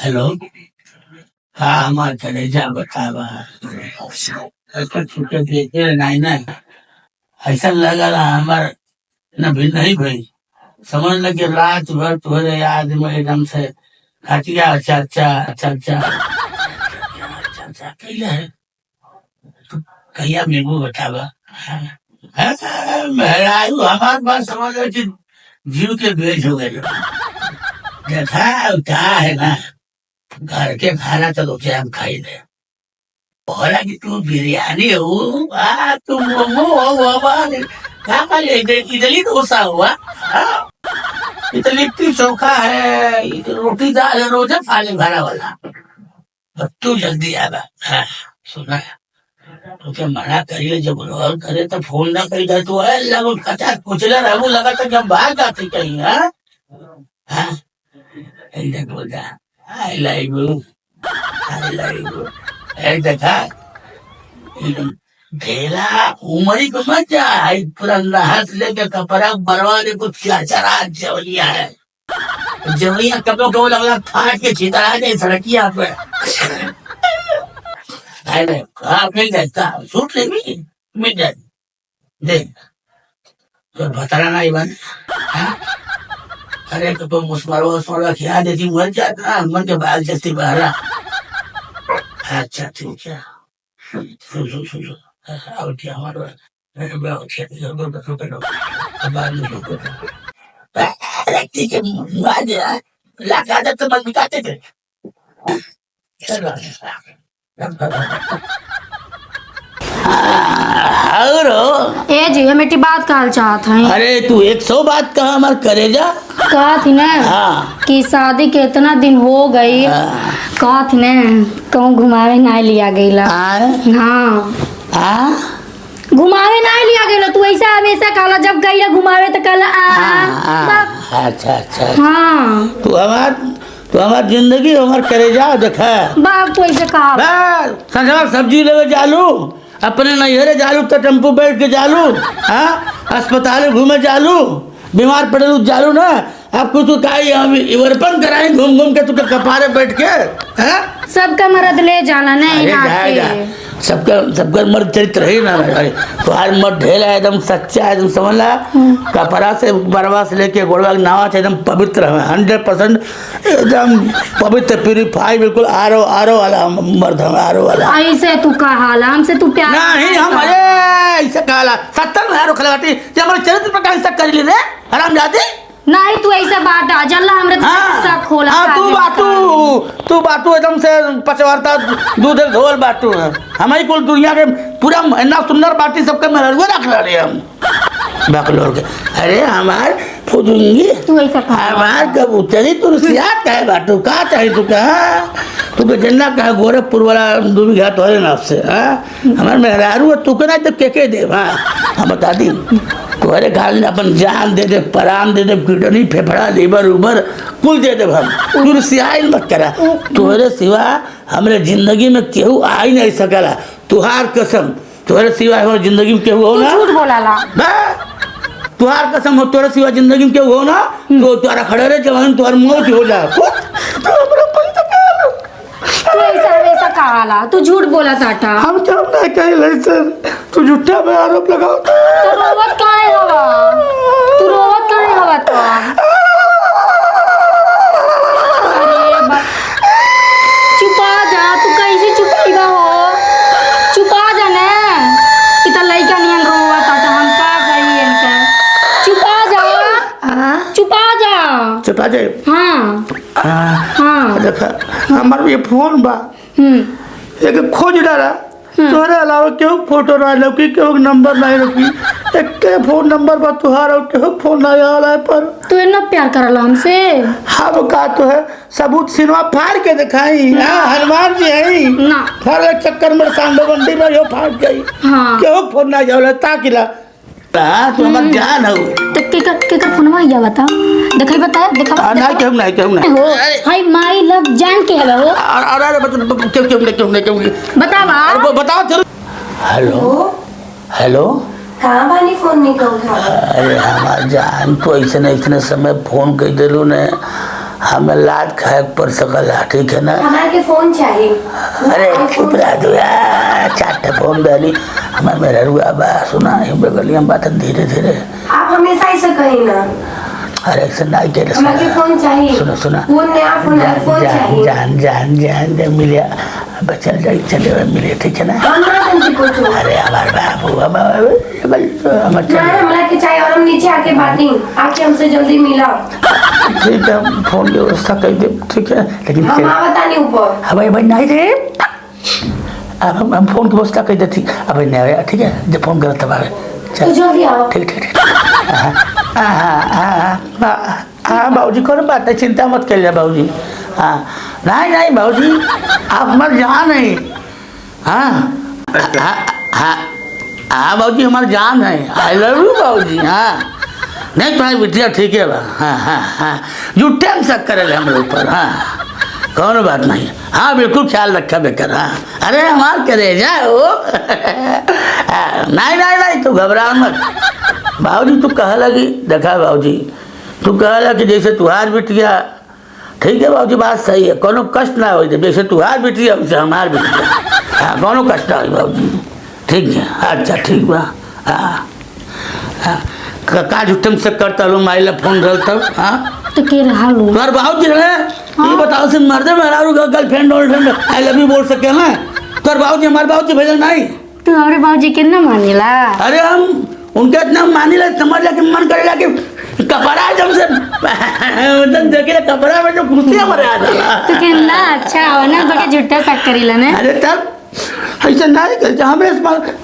Hello. हाँ हमारे कलेजा बतावा ऐसा छूटे देखे नहीं ना। ऐसा लगा ना हमार न भी नहीं भाई। समझ लगे रात भर तुम्हारे याद में एकदम से खटिया अच्छा अच्छा अच्छा अच्छा अच्छा अच्छा कैला है। तू कहिया मेमू बतावा। मेहरारू हमारे पास समझ लो कि जीव के बेच हो गए। देखा क्या है ना, घर के खाना तो रुके हम खाई दे। बोला कि तू बिरयानी हो, तुम मोमो हो बाबा। क्या खा लिया? इडली डोसा हुआ। हाँ, इडली लिट्टी चोखा है, रोटी दाल है, रोजा खा ले घरा वाला। बस तू जल्दी आवा। हाँ, सुना तो क्या मना करिए, जब रोल करे तो फोन ना करी तो तू है लगो कचा कुचला रहू लगा तो जब बाहर जाती कहीं। हाँ हाँ, ऐसे बोलता I like you, I like you. ऐसे देखा एकदम ढेला उमरी को मत जा। पूरा नहास लेके कपड़ा बरवा दे कुछ क्या चरा जवलिया है। जवलिया कपड़ों को लगला फाट के छितरा दे सड़किया पे। अरे हाँ मिल जाता सूट ले भी मिल जाए। देख तो बताना नहीं बन। हाँ? अरे तो मुस्मारो खिला देती मर जाता मन के बाल जल्दी बहरा। अच्छा ठीक है। सुन सुन सुन सुन अब क्या हमारा ठीक है लगा दे तो मन बिकाते थे। और ए जी हम एक बात कहल चाहत हैं। अरे तू 100 बात कहा हमार करेजा। कहा थी ना हाँ कि शादी के इतना दिन हो गई। कहा थी ना कहूँ घुमावे नहीं लिया गईला। हाँ घुमावे नहीं लिया गईला। तू ऐसा हमेशा कहला जब गईला घुमावे तो कहला अच्छा अच्छा। हाँ तू हमार जिंदगी हमार करेजा देखा। बाप तू ऐसे कहा संजवा सब्जी लेवे जालू अपने नैहरे जालू तो टेम्पू बैठ के जालू। हाँ अस्पताल घूमे जालू बीमार पड़े जालू ना। अब कुछ तू का वर्पन कराई घूम घूम के तू कपारे बैठ के। हाँ सबका मर्द ले जाना नहीं सबका मर्द चरित्र है ना। तुम्हार मर्द ढेला एकदम सच्चा एकदम समझ ला। कपड़ा से बरवा से लेके गोड़वा नावा से एकदम पवित्र है 100% एकदम पवित्र प्यूरिफाई बिल्कुल आरो वाला मर्द है आरो वाला। ऐसे तू कहा हमसे तू प्यार नहीं हम अरे ऐसे कहा 70 में आरो खलगाती जे हमारे चरित्र पर कैसे कर ली रे हराम जाती। नहीं तू ऐसा बाटा जल्ला हमरे सब खोला। तू बाटू एकदम से पचवारता दूध धोल बाटू है। हमारी कुल दुनिया के पूरा इतना सुंदर बाटी सबके मरवे रख रहे हम बकलोर के। अरे हमार फुदूंगी तू ऐसा हमार कबूतरी तू सियात का है बाटू का चाहे तू कहा तू के जन्ना कहा गोरखपुर वाला दूर घाट हो ना आपसे। हमारे मेहरारू तू के ना तो के दे। हम बता दी तुम्हारे घाल ने अपन जान दे दे परान दे दे किडनी फेफड़ा लीवर उबर कुल दे दे हम। तू सियाल मत करा तुम्हारे सिवा हमारे जिंदगी में केहू आ ही नहीं सकला। तुहार कसम तुम्हारे सिवा हमारे जिंदगी में केहू हो ना। झूठ बोला तुहार कसम हो तुम्हारे सिवा जिंदगी में केहू हो ना तो तुम्हारा खड़े रहे जवान तुम्हारी मौत हो जाए। तू ऐसा कहाला तू झूठ बोला टाटा। हम जब नहीं कही सर तू झूठा में आरोप लगाओ। तू रोवत काहे हवा तो चुपा जा। तू कैसे चुपीगा हो चुपा जा ने इतना लइका नियन रोवा टाटा हम का गई इनका। चुपा जा। हाँ देखा हमारे ये फोन बा एक खोज डाला तोहरे अलावा केहू फोटो ना लौकी केहू नंबर नहीं रखी एक के फोन नंबर बा तुहार केहू फोन नहीं आला है पर तू इतना प्यार करला हमसे। हम का तो है सबूत सिनेमा फाड़ के दिखाई। हनुमान जी है ना फाड़ चक्कर में सांडो बंडी में यो फाड़ गई। हाँ केहू फोन ना जावला ताकिला तू हमार जान हो तो केकर फोनवा या बता देखै बता देखा नहीं हो हाय माय लव जान के हेलो अरे क्यों बताओ चलो। हेलो कहाँ वाली फोन नहीं कहूँ था। अरे हमार जान तो ऐसे समय फोन कर दिलू ने हमें लात खाए पर सकल है, ठीक है ना। हमारे के फोन चाहिए। अरे चुप रह दो यार, चाटे फोन डाली हमें मेरा रुआ बा सुना है बगलिया बात धीरे धीरे। आप हमेशा ऐसे कहीं ना। अरे ऐसे ना के हमारे के फोन चाहिए। सुनो सुना फोन नया फोन है, फोन चाहिए। जान जान जान जान मिले अब चल जाए चले हुए मिले, ठीक है ना। हम ना जानते कुछ। अरे हमारे बाबू हमारे हमारे के चाहिए और हम नीचे आके बातें आके हमसे जल्दी मिला। ठीक है फोन की व्यवस्था कर दे, ठीक है। लेकिन हम बताने ऊपर हमारे भाई नहीं थे, अब हम फोन की व्यवस्था कर देती। अब नहीं आया, ठीक है। जब फोन करो तब आवे, तो जल्दी आओ। ठीक ठीक। हाँ बाबूजी कौन बात है, चिंता मत करिए बाबूजी। हाँ नहीं नहीं बाबूजी आप मर जान है। हाँ हाँ हाँ हाँ बाबूजी हमारी जान है, आई लव यू बाबूजी। हाँ नहीं तुम्हारी बिटिया ठीक है बा। हाँ हाँ हाँ जुट्टे हम शक करे हमारे ऊपर। हाँ कौन बात नहीं, हाँ बिल्कुल ख्याल रखा बेकर। हाँ अरे हमार करे जाओ। नहीं नहीं नहीं तू घबरा मत बाबूजी। तू कह लगी देखा बाबूजी, तू कह लगी जैसे तुहार बिटिया, ठीक है बाबूजी बात सही है, कोनो कष्ट ना हो। जैसे तुहार बिटिया वैसे हमार बिटिया, हाँ कोनो कष्ट ना हो बाबूजी, ठीक है। अच्छा ठीक बा। हाँ हाँ का जुट्टम से करता लो माइला फोन रहा तब। हाँ तो के रहा लो तुम्हारे बाबूजी रहे ये बताओ से मर्दे मेरा गर्लफ्रेंड वर्लफ्रेंड आई लव यू बोल सके ना। तुम्हारे बाबूजी हमारे बाबूजी भेजल नहीं। तू हमारे बाबूजी के ना मानेला। अरे हम उनके इतना मानी ले समझ ला कि मन करेगा कि कपड़ा जब से देखे कपड़ा में जो खुशियाँ मरे आ जाला। तो कितना अच्छा हो ना, तो के झूठा शक करीला ने। अरे तब ऐसा नहीं कर हमें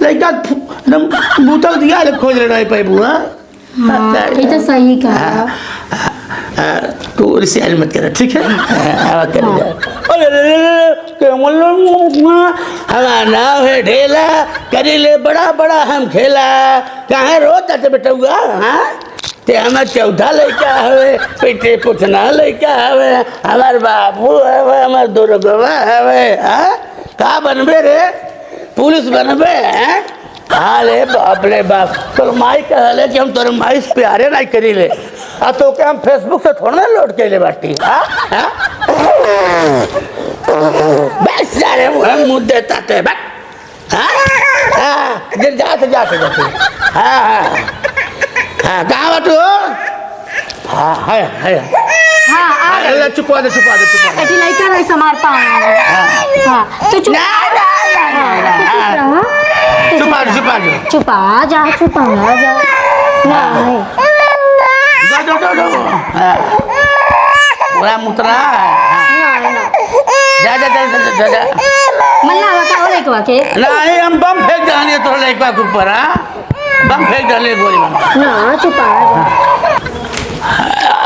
लड़का एकदम बोतल दिया ले खोज रहे पे बुआ। ये तो सही कहा। तू रिसाइल मत कर, ठीक है। हमारा नाम है ढेला, करी ले बड़ा बड़ा हम खेला। कहाँ रोता थे बेटा हुआ। हाँ ते हमार चौथा लड़का हवे, पेटे पुछना लड़का हवे, हमार बाबू हवे, हमार दुर्गवा हवे। हाँ का बनबे रे, पुलिस बनबे। हैं हाँ ले बाप ले बाप, तोर माई कहले कि हम तोर माई से प्यारे नहीं करी ले, आ तो क्या हम फेसबुक से थोड़ा ना लोड के ले बाटी। हाँ हाँ बस सारे हम मुद्दे ताते बस। हाँ हाँ जाते जाते जाते। हाँ हाँ हाँ कहाँ बाटू। हाँ है हाँ आ गए। चुपा दे चुपा दे चुपा दे। ऐसी लड़का नहीं समार पाऊंगा। हाँ तो चुप चुपा दे चुपा दे चुपा जा, चुपा ना जा। नहीं पूरा मुतरा जा जा जा जा जा। मल्ला बता और एक वाके नहीं हम बम फेंक डाले तो लड़का के ऊपर। हाँ बम फेंक डाले गोली बम ना चुपा जा।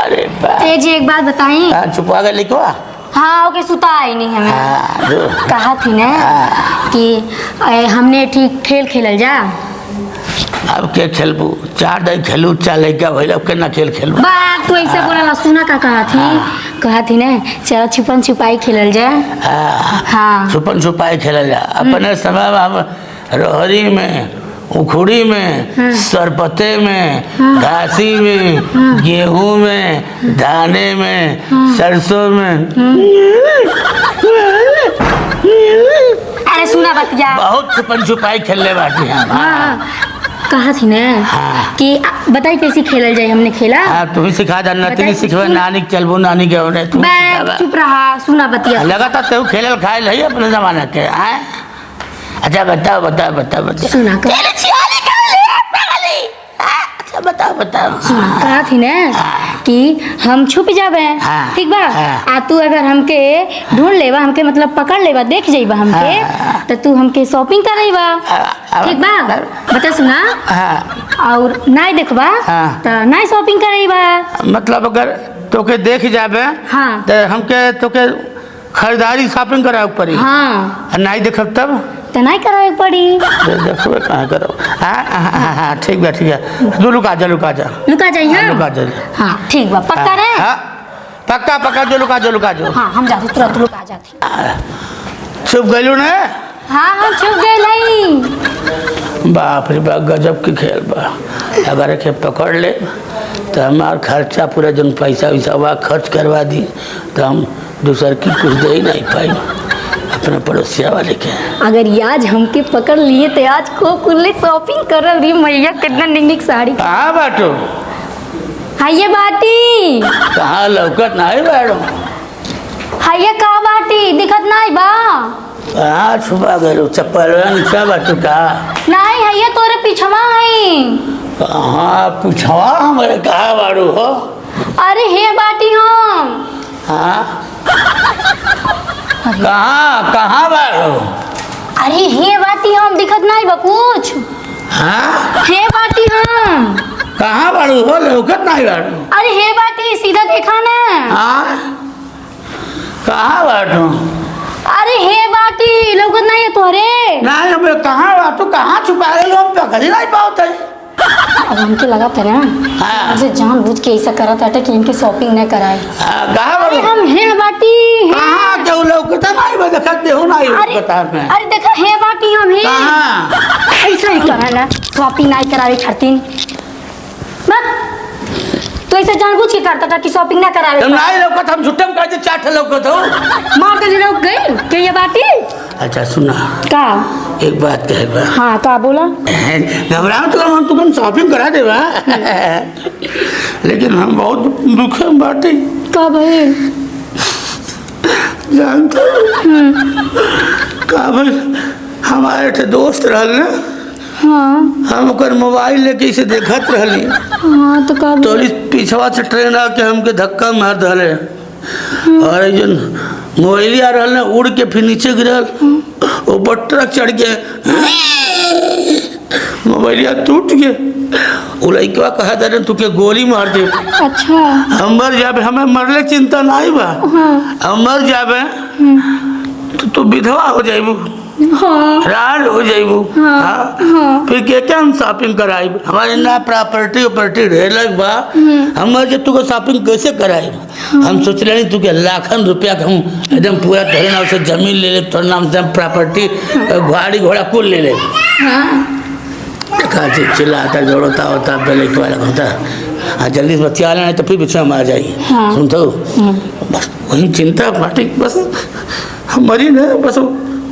अरे तेजी एक बात बताई। छुपा गए लिखवा। हाँ ओके सुता आई नहीं हमें। कहा थी ना कि हमने ठीक खेल खेलल जा। अब के खेलबू, चार दिन खेलू चार लड़का भइल, अब केना खेल खेलबू। बात तो ऐसा बोला सुना का कहा थी ना चलो छुपन छुपाई खेलल जा। हाँ छुपन छुपाई खेलल जा। अपने समय में हम रोहरी में, उखुड़ी में, सरपते में, घासी में, गेहूं में, दाने में, सरसों में। अरे सुना बतिया बहुत छुपन छुपाई खेलने बाकी हैं। हाँ कहा थी ना कि बताई कैसी खेलल जाए। हमने खेला। हाँ तुम्हें सिखा दे, नतनी सिखवे, नानी के चलबू, नानी के होने तू चुप रहा। सुना बतिया लगा था तू खेलल खाए है अपने जमाने के। अच्छा बताओ बताओ बताओ बताओ। सुना कर अच्छा बताओ बताओ। सुना कहा थी ना कि हम छुप जाबे। ठीक बा आ तू अगर हमके ढूंढ लेबा, हमके मतलब पकड़ लेबा, देख जाइबा हमके, तो तू हमके शॉपिंग कराइबा। ठीक बा बता सुना। और नहीं देखबा तो नहीं शॉपिंग कराइबा। मतलब अगर तोके देख जाबे हाँ तो हमके तोके खरीदारी शॉपिंग करावे पड़ी। हाँ नहीं देखब तब तो नहीं करावे पड़ी। देखबे कहाँ करो। हाँ ठीक बा ठीक है। तू लुका जा लुका जा लुका जाइए। हाँ लुका जा। हाँ ठीक बा पक्का रे। पक्का पक्का जो लुका जो लुका जो। हाँ हम जाते तुरंत लुका जाती। छुप गलू ने। हाँ हम छुप गए नहीं। बाप रे बाप गजब की खेल बा। अगर के पकड़ ले तो हमार खर्चा पूरा जन पैसा वैसा हुआ खर्च करवा दी तो हम दूसर की कुछ दे ही नहीं पाई अपने पड़ोसिया वाले के। अगर आज हमके पकड़ लिए तो आज को कुल्ले शॉपिंग कर रही मैया कितना निक साड़ी। कहाँ बाटो? हाइये बाटी। कहाँ लौकत नहीं बैठो? हाइये का बाटी दिखत नहीं बा। कहाँ छुपा गए चप्पल नीचा बाटो का? नहीं हाइये तोरे पीछवा है। कहाँ पूछवा हमारे कहाँ बाड़ू हो? अरे हे बाटी हम। हाँ कहाँ कहाँ बाड़ू? अरे हे बाटी हम दिखत नहीं बा कुछ। हाँ हे बाटी हम। कहाँ बाड़ू हो लौकत नहीं बाड़ू? अरे हे बाटी सीधा देखा ना। हाँ कहाँ बाटू? अरे हे बाटी लौकत नहीं है तोरे। नहीं हमें कहाँ बाटू कहाँ छुपा गए हम पकड़ ही नहीं पाते। अब हमके लगा था ना मुझे जानबूझ के ऐसा करा था कि इनके शॉपिंग न कराए। कहाँ बाड़ू? हम हे बाटी। कहाँ क्यों लौकता नहीं बा देखते हो नहीं लौकता में। अरे देखा हे बाटी हम हे। कहाँ? ऐसा ही करा ना शॉपिंग नहीं करावे छड़तीन तो ऐसे जानबूझ के करता था कि शॉपिंग ना करावे। तुम नहीं लौकत हम झुट्टम कहते चाट लौकत हो मार के लोग गए के ये बाटी। अच्छा सुना का एक बात कहे बा। हाँ का बोला? घबराओ तो हम तुम शॉपिंग करा दे बा लेकिन हम बहुत दुख में बाटे। का भाई जानते का भाई हमारे थे दोस्त रहल ना। हाँ हम ओकर मोबाइल लेके इसे देखत रहली। हाँ तो का तो पीछवा से ट्रेन आके हमके धक्का मार दले और जन मोबाइल आ रहल ना उड़ के फिर नीचे गिरल ऊपर ट्रक चढ़ के मोबाइलिया टूट गए। वो लड़का कहा था तुके गोली मार दे। अच्छा हम मर जाबे हमें मरले चिंता नहीं बा। हम मर जाबे तो तू विधवा हो जाइबू। हाँ रार हो जाइबू। हाँ फिर क्या हम शॉपिंग कराई हमारे ना प्रॉपर्टी प्रॉपर्टी ढेर लग बा। हम जब तुको शॉपिंग कैसे कराई हम सोच रहे तू के लाखन रुपया हम एकदम पूरा तेरे नाम से जमीन ले ले तोरे नाम से प्रॉपर्टी गाड़ी घोड़ा कुल ले ले। देखा चिल्लाता जोड़ता होता पहले वाला होता हाँ जल्दी से बच्चा लेना तो फिर पीछे मार जाएगी। सुन तो बस वही चिंता पार्टी बस हम मरी ना बस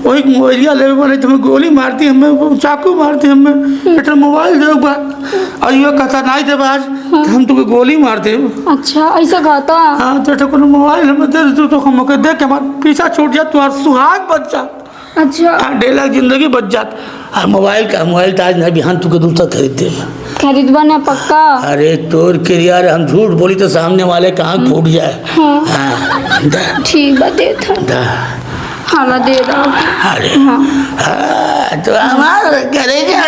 वही मोबाइलिया ले बने तुम्हें गोली मारती हमें चाकू मारती हमें बेटा मोबाइल दे और ये कहता नहीं दे आज हम तुझे गोली मारते। अच्छा ऐसा कहता। हाँ तो को मोबाइल हमें दे तो हम देख के हमारा पीछा छूट जाए तुम्हारा सुहाग बच जा। अच्छा हाँ 1.5 लाख जिंदगी बच जात। और मोबाइल तो आज नहीं बिहान तुके दूसरा खरीद दे खरीदबा ना पक्का। अरे तोर के यार हम झूठ बोली तो सामने वाले कहाँ फूट जाए। हाँ ठीक बा दे था हाँ दे दो। अरे हाँ तो हमारा करेगा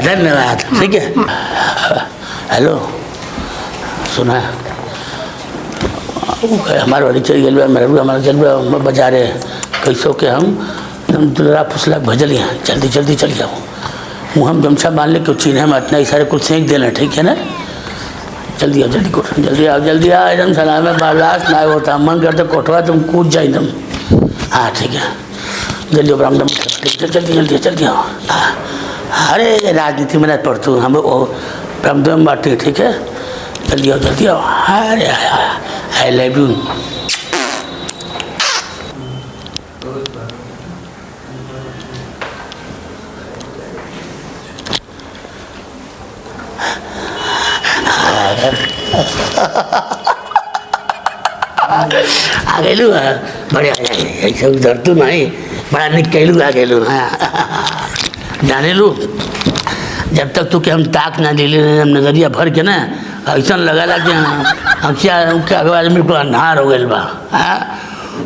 धन्यवाद ठीक है। हेलो सुना हमारे वाली चल गए मेरे हमारा चल रहा बजा रहे कैसो के हम दुरा फुसला भजल यहाँ जल्दी जल्दी चल जाओ मुँह हम गमछा बांध ले क्यों चीन हम इतना इशारे कुछ सेंक देना ठीक है ना। जल्दी आओ जल्दी आओ एकदम सलाह में बर्दाश्त ना होता मन करते कोठवा तुम कूद जाए एकदम। हाँ ठीक है जल्दी आओ जल्दी जल्दी आओ। अरे राजनीति में नहीं पढ़तू हम ब्रह्मदम बाटी ठीक है जल्दी आओ। अरे आई लव यू। आ गलू बड़े ऐसा उधर तो नहीं बड़ा निक कहलू आ गलू। हाँ जाने लू जब तक तू के हम ताक ना ले नजरिया भर के ना ऐसा लगा कि हमसे अगवाज में अन्हार हो गए बा। हाँ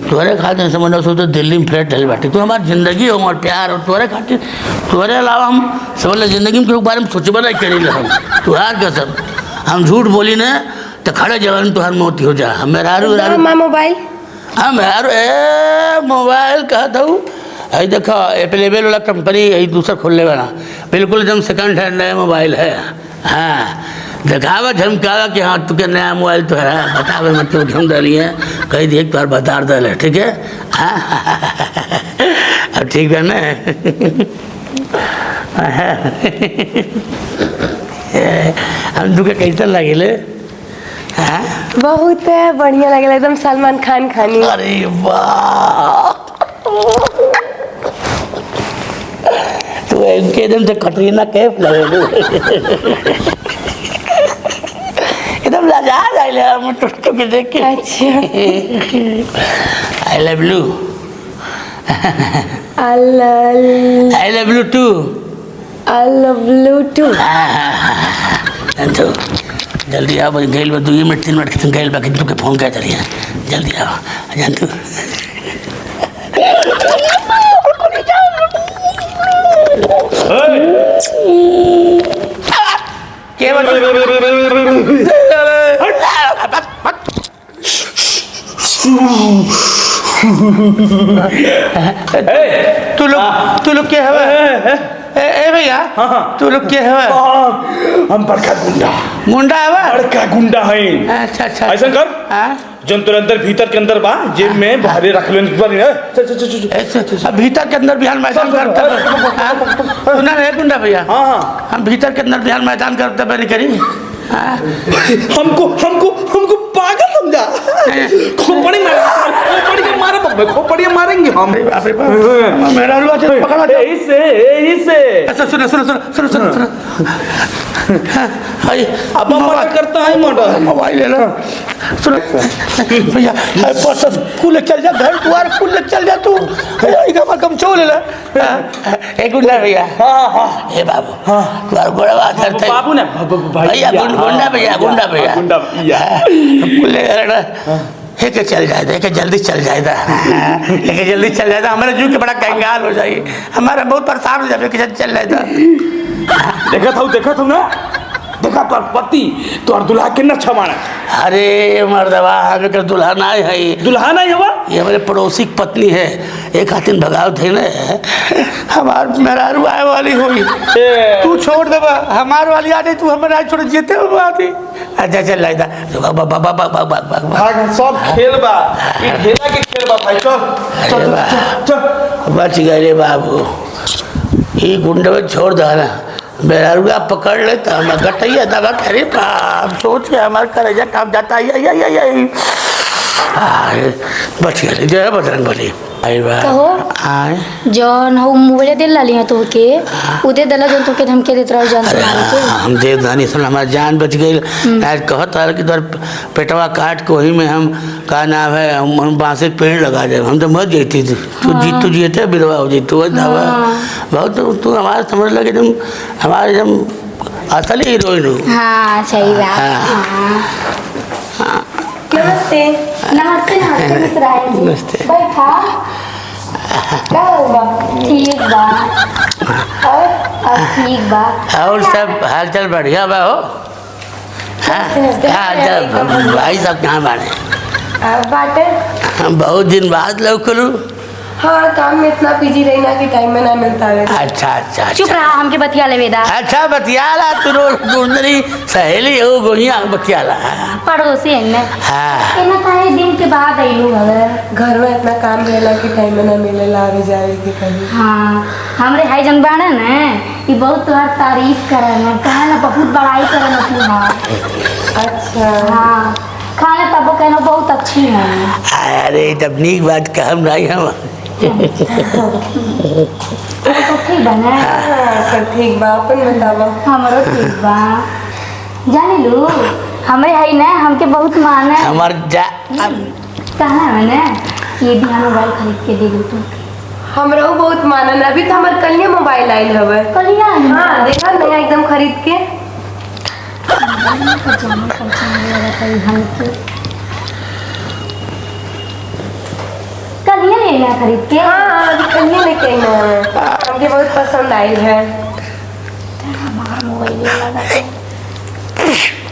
तोरे खातिर समझ सो तो दिल्ली में फ्लैट डल बाटे तू हमारी जिंदगी हो हमारे प्यार और तोरे खातिर तोरे अलावा हम समझ जिंदगी में बारे में सोचबा नहीं करी हम तुहार कसम हम झूठ बोली ना तो खड़े जवान तुहार मौत हो जा। हमें मोबाइल हम मोबाइल कहता हूँ आई देखो एप्लेबल वाला कंपनी यही दूसरा खोलने वाला बिल्कुल एकदम सेकंड हैंड नया मोबाइल है। हाँ दिखावा झमकावा कि हाँ तुके नया मोबाइल तो है बतावे मतलब झम डाली है कहीं देख तो बता दल है ठीक है। हाँ अब ठीक है ना हम तुके कैसे लगे? हाँ? बहुत बढ़िया लगेला, एकदम सलमान खान खानी। अरे वाह, तू इनके एकदम से कटरीना कैफ लगे, एकदम लजा जाए हम टुटू के देख के। अच्छा। I love you. I love you too. I love you too. तो जल्दी आओ भाई, गैल बा 2 मिनट 3 मिनट तुम गैल बा कि तुके फोन कर चलिए, जल्दी आओ जान तू। के तू लोग क्या है? ए भैया, तू लोग क्या है? हम बड़का गुंडा है, बड़का गुंडा है। अच्छा अच्छा, ऐसा कर, जन तेरे अंदर भीतर के अंदर बा, जेब में बाहर रख लेने पर चल भीतर के अंदर बिहार मैदान करता सुना रहे गुंडा भैया? हाँ, हम भीतर के अंदर बिहार मैदान करते बनी करी। हमको हमको हमको पागल समझा। खोपड़ी मारे बब्बे, खोपड़ी मारेंगे हम। मेरा पकड़ा इसे अच्छा, सुनो सुनो सुनो सुनो सुनो सुनो, अब मोबाइल करता है, मोबाइल ले लो। सुनो भैया, कुल चल जा, घर द्वार कुल चल जा तू, कम चोल ले। एक गुंडा भैया, ए बाबू, तुम्हारा गोड़वा करते बाबू ना भैया, गुंडा भैया, गुंडा भैया, एक चल जाए, एक जल्दी चल जाएगा, एक जल्दी चल जाएगा, हमारे जीव के बड़ा कंगाल हो जाए, हमारा बहुत परेशान हो जाए, चल जाएगा। देखा था ना, देखा तो पति तो दुल्हा कितना अच्छा माना। अरे मर्दवा, हमें दुल्हा ना है, दुल्हा नहीं हुआ, ये हमारे पड़ोसी की पत्नी है, एक हाथिन भगाव थे ना, हमार मेहरारू आए वाली हुई, तू छोड़ दे, हमार वाली आ जाए, तू हमारे आज छोड़ जीते हो आती। अच्छा चल लाइदा, सब खेल बा, ये खेला के खेल बा भाई, चल बच गए बाबू, ये गुंडे छोड़ दो ना, बेरारुआ पकड़ ले तो हम गटैया दबा करे पाप, सोच के हमारे करेजा काम जाता है। बच गए, जय बजरंग बली। कहो जौन हो मोबाइल दे लाली है तो के उदे दला जौन तो के धमके देत रहो जान के हम दे दानी सुन, हमारा जान बच गई। आज कहत है कि तोर पेटवा काट के वही में हम का नाम है, हम बांसे पेड़ लगा दे, हम तो मर जाती थी, तू जीते विधवा हो जाती, तू दवा बहुत, तू हमारे समझ लगे तुम हमारे एकदम असली हीरोइन हो। हाँ सही बात। नमस्ते। नमस्ते नमस्ते मिश्राए जी, नमस्ते। बैठा का होगा? ठीक बा, और ठीक बा, और सब हालचाल बढ़िया बा हो? हालचाल भाई सब कहाँ बारे? बाटे बहुत दिन बाद लौकलू। हाँ, काम में इतना बिजी रहना कि टाइम में ना मिलता है। अच्छा अच्छा, चुप रहा, हमके बतिया ले बेदा। अच्छा बतियाला, तू रोज गुंडरी सहेली हो, गोहिया बतियाला। पड़ोसी है ना। हाँ, इतना काहे दिन के बाद आइलू हवे? घर में इतना काम रहेला कि टाइम में ना मिलेला आवे जावे के कहीं। हाँ, हमरे हाई जन बाड़ा ना, ये बहुत तुम्हार तारीफ करे ना, कहे ना बहुत बड़ाई करे ना तुम्हार। अच्छा। हाँ, खाना तब कहना बहुत अच्छी है। अरे तब नीक बात कहम रही हम। तो ठीक बा ना? सब ठीक बा, अपन बतावा। हमरो ठीक बा। जानी लू, हमें है ना, हमके बहुत माना है। हमार जा कहा है ना, ये भी हम मोबाइल खरीद के दे दू तू। हमरा बहुत मानन, अभी तो हमार कल मोबाइल आयल हवे। कलिया? हाँ, देखा नया एकदम खरीद के। कलिया लेना खरीद के? हाँ, अभी कल लेके आई ना, हमके बहुत पसंद आई है।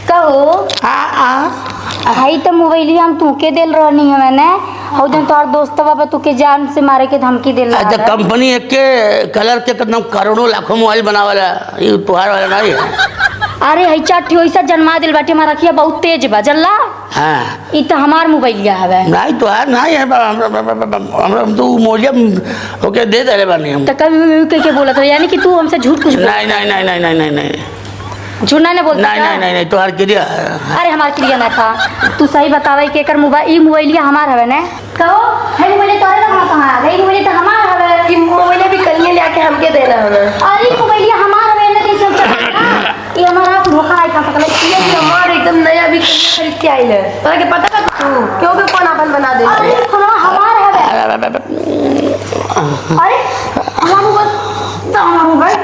कहो हाई तो मोबाइल हम तुके दिल रहनी है मैंने, और जन तोर दोस्त बाबा तुके जान से मारे के धमकी दिल रहा अच्छा, कंपनी एक के कलर के कितना करोड़ों लाखों मोबाइल बनावाला, ये तुहार वाला नहीं है। अरे हई चाठी वैसा जन्मा दिल बाटे, हमारा रखिया बहुत तेज बा जल्ला। हाँ ई तो हमार मोबाइलिया हवे। नहीं तो है नहीं है हम तो मोलियम ओके दे दे बानी हम। तो कभी कह के बोलत रहे, यानी कि तू हमसे झूठ कुछ नहीं नहीं नहीं नहीं नहीं नहीं नहीं झूठ नहीं बोलता। नहीं नहीं नहीं नहीं तो हर क्रिया अरे हमार क्रिया ना था, तू सही बतावे कि एकर मोबाइल ई मोबाइलिया हमार हवे ने। कहो है मोबाइल तोरे ना कहां है, ई मोबाइल तो हमार हवे। कि मोबाइल भी कलिए लेके हमके देना हमें। अरे मोबाइलिया हमार हवे ने, कैसे चलेगा? ये हमारा धोखा नहीं खा सकले। ये भी हमार एकदम नया भी कलिए खरीद के आइल है, तोरा के पता का तू क्यों के फोन अपन बना दे। अरे फोन हमार हवे। अरे हमार मोबाइल दा, हमार मोबाइल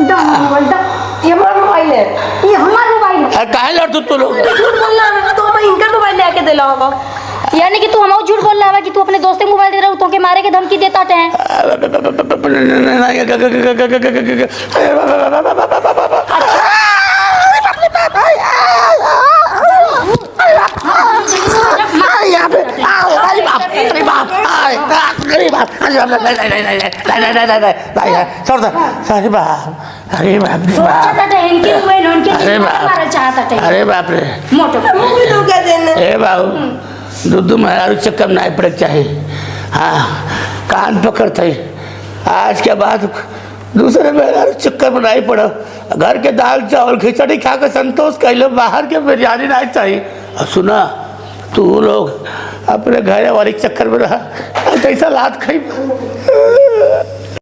दा, हमार मोबाइल दा। ये हमार मोबाइल है। ये हमार मोबाइल है। काहे लड़ तू लोग झूठ बोलना है तो हम इनका मोबाइल लेके देला होगा। यानी कि तू हमको झूठ बोल रहा है कि तू अपने दोस्त के मोबाइल दे रहा है, तो के मारे के धमकी देता है। अरे बाप रे ए बाबू दूध मेहरारू चक्कर नहीं पड़े चाहिए। हाँ कान पकड़ते आज के बाद दूसरे मेहरारू चक्कर में नहीं पड़ो। घर के दाल चावल खिचड़ी खा के संतोष कर लो, बाहर के बिरयानी नहीं चाहिए। और सुना तू लोग अपने घर वाले चक्कर में रहा, कैसा लात खाई।